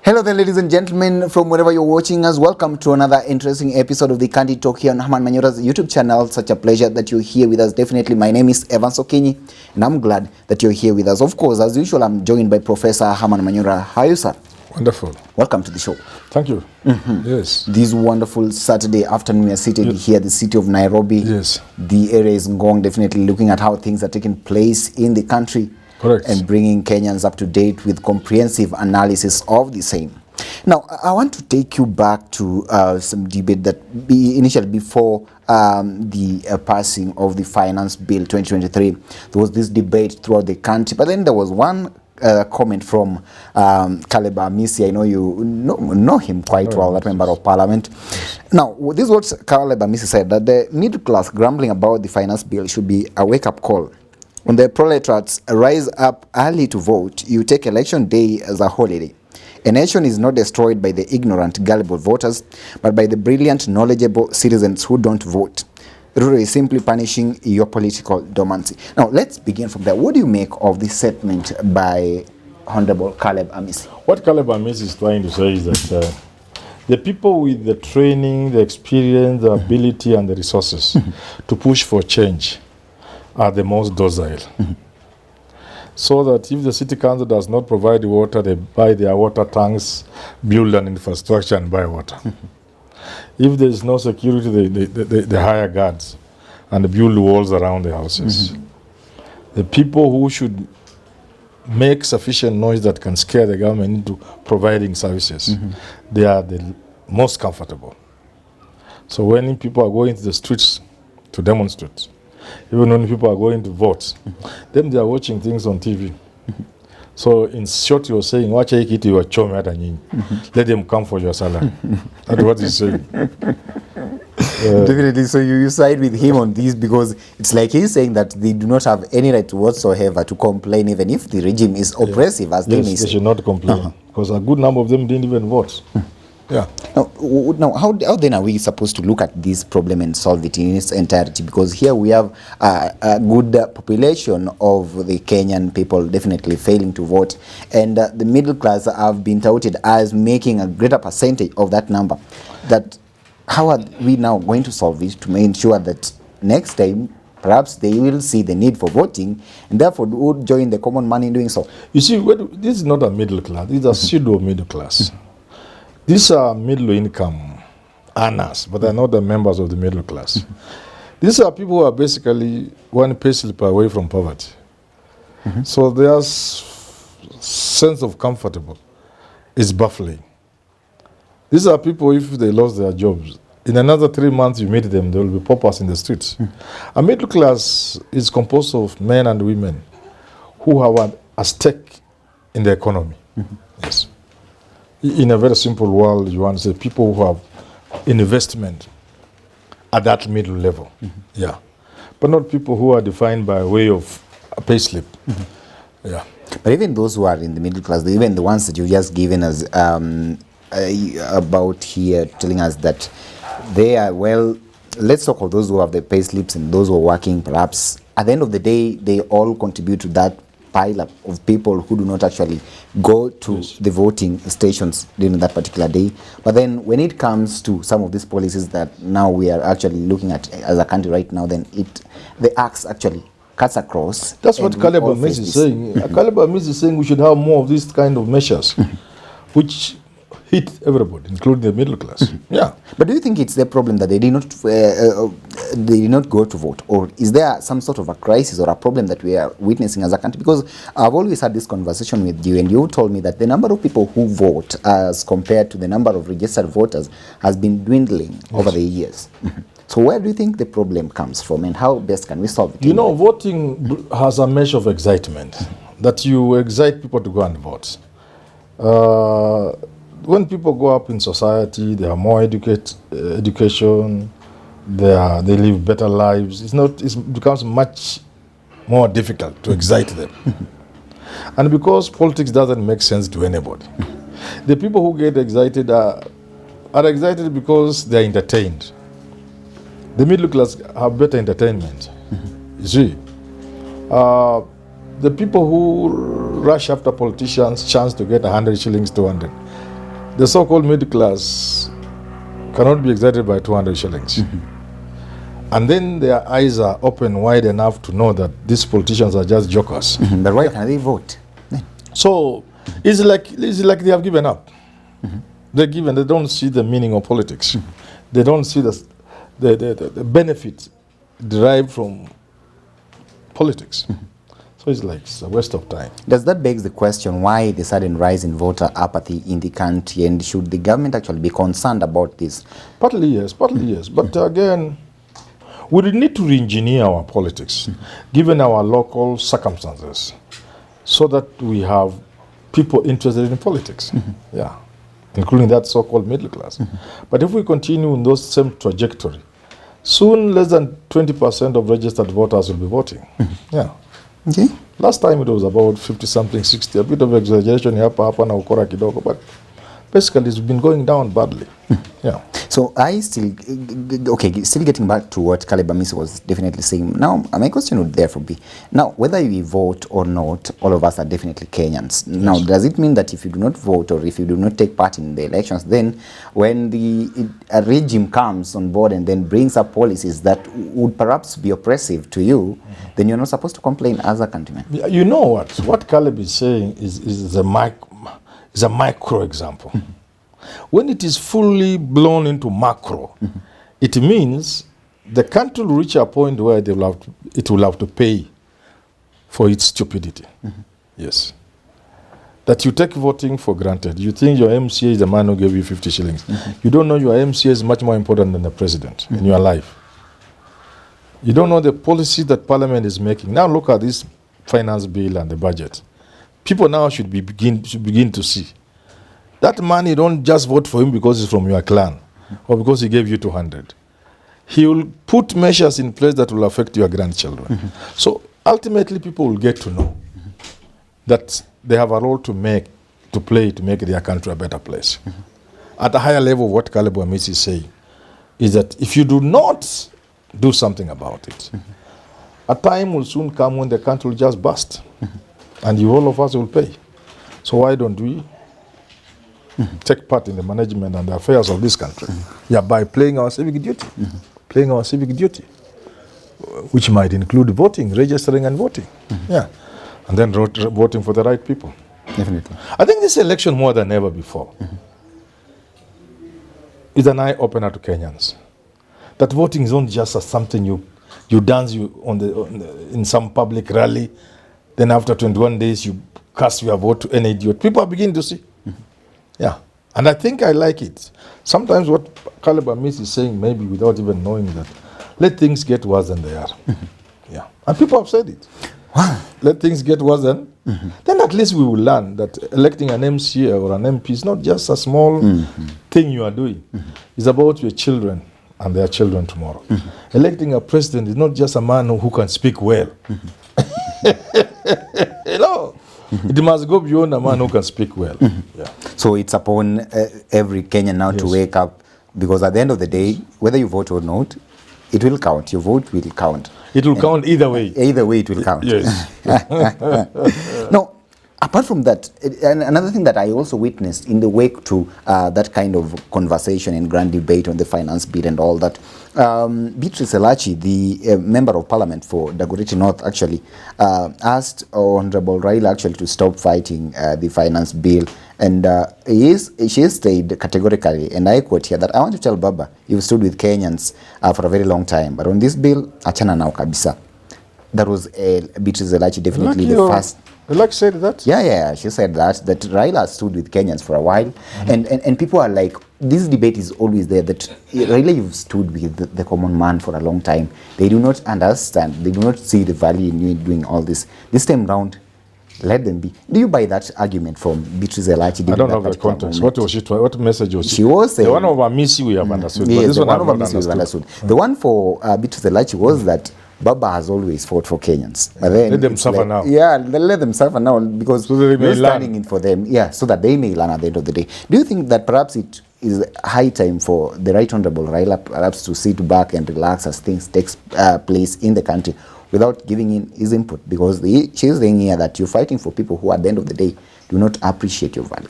Hello there, ladies and gentlemen, from wherever you're watching us. Welcome to another interesting episode of the Candid Talk here on Herman Manyora's YouTube channel. Such a pleasure that you're here with us. Definitely, my name is Evan Sokinyi, and I'm glad that you're here with us. Of course, as usual, I'm joined by Professor Herman Manyora. How are you, sir? Wonderful. Welcome to the show. Thank you. Yes. This wonderful Saturday afternoon, we are seated here at the city of Nairobi. Yes. The area is Ngong, definitely looking at how things are taking place in the country. Correct. And bringing Kenyans up to date with comprehensive analysis of the same. Now, I want to take you back to some debate that initially before the passing of the Finance Bill 2023. There was this debate throughout the country, but then there was one comment from Caleb Amisi. I know you know him quite well, that member of parliament. Now, this is what Caleb Amisi said, that the middle class grumbling about the Finance Bill should be a wake-up call. When the proletariats rise up early to vote, you take election day as a holiday. A nation is not destroyed by the ignorant, gullible voters, but by the brilliant, knowledgeable citizens who don't vote. Ruto is simply punishing your political dormancy. Now, let's begin from there. What do you make of this statement by Honorable Caleb Amisi? What Caleb Amisi is trying to say is that the people with the training, the experience, the ability, and the resources to push for change are the most docile. So that if the city council does not provide the water, they buy their water tanks, build an infrastructure, and buy water. If there is no security, they hire guards and build walls around the houses. The people who should make sufficient noise that can scare the government into providing services, they are the most comfortable. So when people are going to the streets to demonstrate, even when people are going to vote, then they are watching things on TV. So in short, you're saying, watch it, you are chome. Let them come for your salary. That's what he's saying. Definitely. So you side with him on this because it's like he's saying that they do not have any right whatsoever to complain, even if the regime is oppressive, as they may say. They should not complain because a good number of them didn't even vote. Yeah. Now, how then are we supposed to look at this problem and solve it in its entirety? Because here we have a good population of the Kenyan people definitely failing to vote, and the middle class have been touted as making a greater percentage of that number. That how are we now going to solve it to make sure that next time perhaps they will see the need for voting and therefore would join the common man in doing so? You see, this is not a middle class. This is a pseudo middle class. These are middle-income earners, but they're not the members of the middle class. These are people who are basically one payslip away from poverty. So their sense of comfortable is baffling. These are people, if they lost their jobs, in another 3 months you meet them, they will be paupers in the streets. A middle class is composed of men and women who have a stake in the economy. Yes. In a very simple world, you want to say people who have investment at that middle level. Yeah. But not people who are defined by way of a payslip. Yeah. But even those who are in the middle class, even the ones that you've just given us about here, telling us that they are, well, let's talk of those who have the payslips and those who are working, perhaps at the end of the day, they all contribute to that pile up of people who do not actually go to the voting stations during that particular day. But then when it comes to some of these policies that now we are actually looking at as a country right now, then the axe actually cuts across. That's what Caleb Amisi is saying. Caleb Amisi is saying we should have more of these kind of measures, which hit everybody, including the middle class. Yeah. But do you think it's the problem that they did not go to vote, or is there some sort of a crisis or a problem that we are witnessing as a country? Because I've always had this conversation with you, and you told me that the number of people who vote as compared to the number of registered voters has been dwindling over the years. So where do you think the problem comes from, and how best can we solve it? You know, voting has a measure of excitement, that you excite people to go and vote. When people go up in society, they have more education, they live better lives. It becomes much more difficult to excite them. And because politics doesn't make sense to anybody, the people who get excited are excited because they're entertained. The middle class have better entertainment. You see, the people who rush after politicians chance to get 100 shillings, 200, the so-called middle class cannot be excited by 200 shillings. And then their eyes are open wide enough to know that these politicians are just jokers. But why can they vote? So it's like they have given up. They don't see the meaning of politics. They don't see the benefit derived from politics. So it's a waste of time. Does that beg the question why the sudden rise in voter apathy in the country, and should the government actually be concerned about this? Partly yes. But again, we need to re-engineer our politics, given our local circumstances, so that we have people interested in politics, including that so-called middle class. But if we continue in those same trajectory, soon less than 20% of registered voters will be voting. Okay. Last time it was about 50-something, 60, a bit of exaggeration hapa na ukora kidogo, but basically it's been going down badly. So still getting back to what Caleb Amisi was definitely saying. Now, my question would therefore be, now, whether you vote or not, all of us are definitely Kenyans. Yes. Now, does it mean that if you do not vote or if you do not take part in the elections, then when a regime comes on board and then brings up policies that would perhaps be oppressive to you, then you're not supposed to complain as a countryman? You know what? What Caleb is saying is a micro example. When it is fully blown into macro, it means the country will reach a point where it will have to pay for its stupidity. Yes. That you take voting for granted. You think your MCA is the man who gave you 50 shillings. You don't know your MCA is much more important than the president in your life. You don't know the policy that parliament is making. Now look at this finance bill and the budget. People now should begin to see. That man, you don't just vote for him because he's from your clan or because he gave you 200. He will put measures in place that will affect your grandchildren. So ultimately, people will get to know that they have a role to play to make their country a better place. At a higher level, what Caleb Amisi is saying is that if you do not do something about it, a time will soon come when the country will just burst, and all of us will pay. So why don't we take part in the management and the affairs of this country by playing our civic duty, which might include voting, registering and voting, and then voting for the right people. Definitely. I think this election more than ever before is an eye-opener to Kenyans. That voting is not just something you dance in some public rally, then after 21 days you cast your vote to any idiot. People are beginning to see. And I think I like it. Sometimes what Caleb Amisi is saying, maybe without even knowing that, let things get worse than they are. And people have said it. Wow. Let things get worse than. Then at least we will learn that electing an MCA or an MP is not just a small thing you are doing. It's about your children and their children tomorrow. Electing a president is not just a man who can speak well. It must go beyond a man who can speak well. So it's upon every Kenyan now to wake up, because at the end of the day, whether you vote or not, it will count. Your vote will count. It will count either way. Either way, it will count. Yes. Now, apart from that, another thing that I also witnessed in the wake to that kind of conversation and grand debate on the finance bill and all that, Beatrice Elachi, the member of parliament for Dagoretti North, actually asked Honorable Raila actually to stop fighting the finance bill. And she stayed categorically, and I quote here, that I want to tell Baba, you've stood with Kenyans for a very long time, but on this bill, achana nao kabisa. That was Beatrice Elachi, definitely the first. Elachi said that? Yeah, she said that Raila stood with Kenyans for a while, and people are like, this debate is always there, that Raila, you've stood with the common man for a long time. They do not understand, they do not see the value in you doing all this. This time round, let them be. Do you buy that argument from Beatrice Elachi? I don't have the context. What was she? What message was she? She was saying, the one of Amisi we have understood. Yes, but this the one of Amisi we have understood. The one for Beatrice Elachi was that Baba has always fought for Kenyans. But then let them suffer now. Yeah, let them suffer now, because so they're standing in for them. Yeah, so that they may learn at the end of the day. Do you think that perhaps it is high time for the Right Honorable Raila perhaps to sit back and relax as things take place in the country without giving in his input? Because she's saying here that you're fighting for people who at the end of the day do not appreciate your value.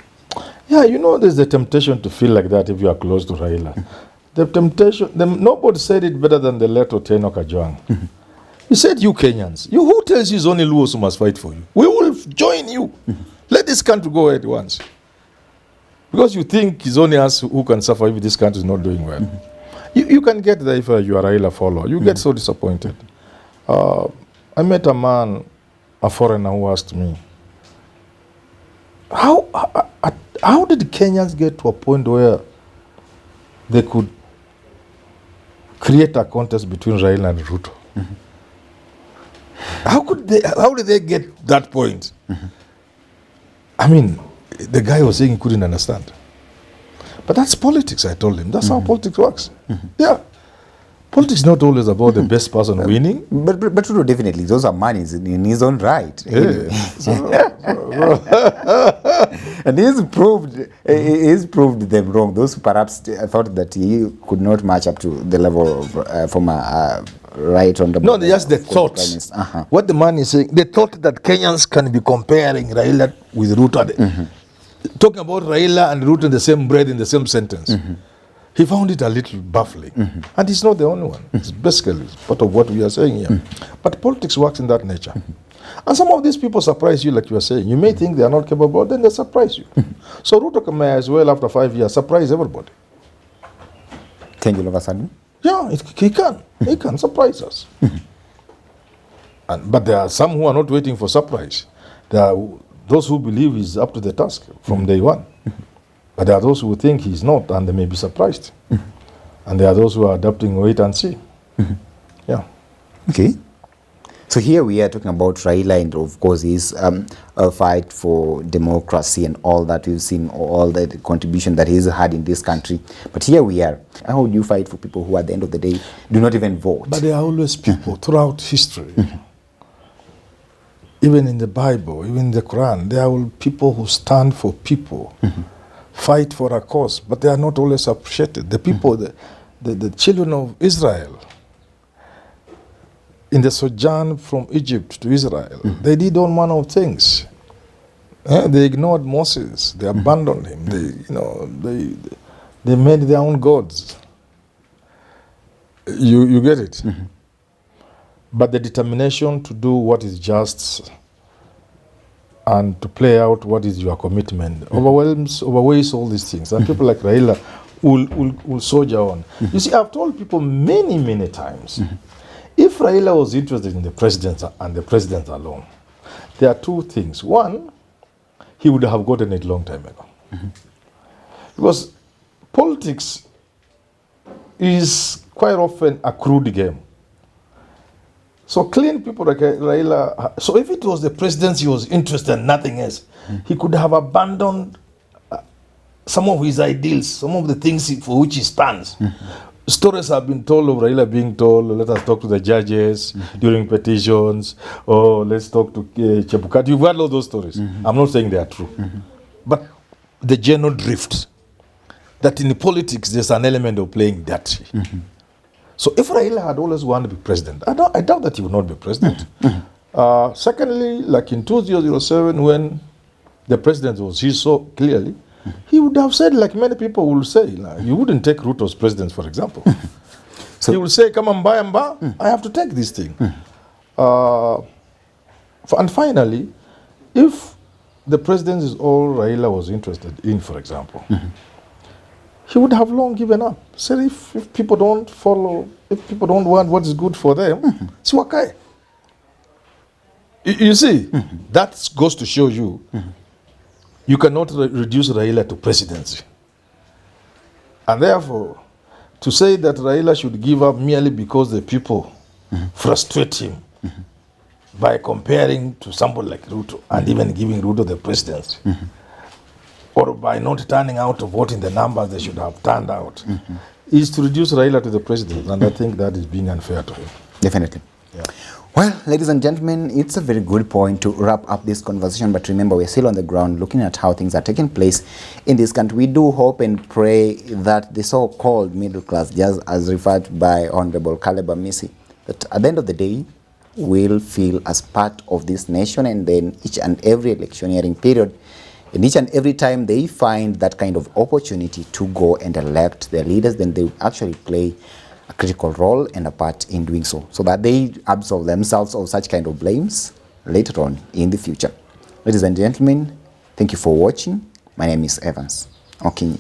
Yeah, you know, there's the temptation to feel like that if you are close to Raila. The temptation, nobody said it better than the late Otieno Kajwang. He said, you Kenyans, who tells you it's only Luos who must fight for you? We will join you. Let this country go at once. Because you think it's only us who can suffer if this country is not doing well. You can get there if you are a Raila follower. You get so disappointed. I met a man, a foreigner, who asked me, how did Kenyans get to a point where they could create a contest between Raila and Ruto? How did they get that point? I mean, the guy was saying he couldn't understand. But that's politics, I told him. That's how politics works. Yeah. Politics is not always about the best person winning. But Ruto, definitely, those are monies in his own right. Yeah. And he's proved them wrong. Those who perhaps thought that he could not match up to the level of former right on the... No, just the thoughts. What the man is saying, they thought that Kenyans can be comparing Raila with Ruto. Talking about Raila and Ruto in the same breath, in the same sentence. He found it a little baffling. And he's not the only one. It's basically part of what we are saying here. But politics works in that nature. And some of these people surprise you, like you are saying. You may think they are not capable, then they surprise you. So Ruto may as well, after 5 years, surprise everybody. Change all of a sudden? Yeah, he can. He can surprise us. But there are some who are not waiting for surprise. There are those who believe he's up to the task from day one. But there are those who think he's not, and they may be surprised. And there are those who are adapting wait and see. Yeah. Okay. So here we are talking about Raila and of course his a fight for democracy and all that we've seen, all the contribution that he's had in this country. But here we are. How do you fight for people who at the end of the day do not even vote? But there are always people throughout history. Even in the Bible, even in the Quran, there are people who stand for people. Fight for a cause, but they are not always appreciated. The people, the children of Israel, in the sojourn from Egypt to Israel, they did all manner of things. They ignored Moses. They abandoned him. They made their own gods. You get it? But the determination to do what is just and to play out what is your commitment overweighs all these things. And people like Raila will soldier on. You see, I've told people many, many times, if Raila was interested in the president and the president alone, there are two things. One, he would have gotten it long time ago. Because politics is quite often a crude game. So clean people like Raila, so if it was the presidency he was interested in, nothing else, he could have abandoned some of his ideals, some of the things for which he stands. Stories have been told of Raila being told, let us talk to the judges during petitions, or let's talk to Chebukati. You've heard all those stories. I'm not saying they are true. But the general drift, that in politics there's an element of playing dirty. So if Raila had always wanted to be president, I doubt that he would not be president. Secondly, like in 2007, when the president was he saw clearly, he would have said, like many people will say, you wouldn't take Ruto's president, for example. So he would say, come on, I have to take this thing. And finally, if the president is all Raila was interested in, for example, he would have long given up. Said if people don't follow, if people don't want what is good for them, it's wakai. You see, that goes to show you, you cannot reduce Raila to presidency. And therefore, to say that Raila should give up merely because the people frustrate him by comparing to somebody like Ruto and even giving Ruto the presidency, or by not turning out to vote in the numbers they should have turned out, is to reduce Raila to the president. And I think that is being unfair to him. Definitely. Yeah. Well, ladies and gentlemen, it's a very good point to wrap up this conversation. But remember, we're still on the ground looking at how things are taking place in this country. We do hope and pray that the so-called middle class, just as referred by Honorable Caleb Amisi, that at the end of the day, will feel as part of this nation, and then each and every electioneering period, And each and every time they find that kind of opportunity to go and elect their leaders, then they actually play a critical role and a part in doing so, so that they absolve themselves of such kind of blames later on in the future. Ladies and gentlemen, thank you for watching. My name is Evans Okinyi.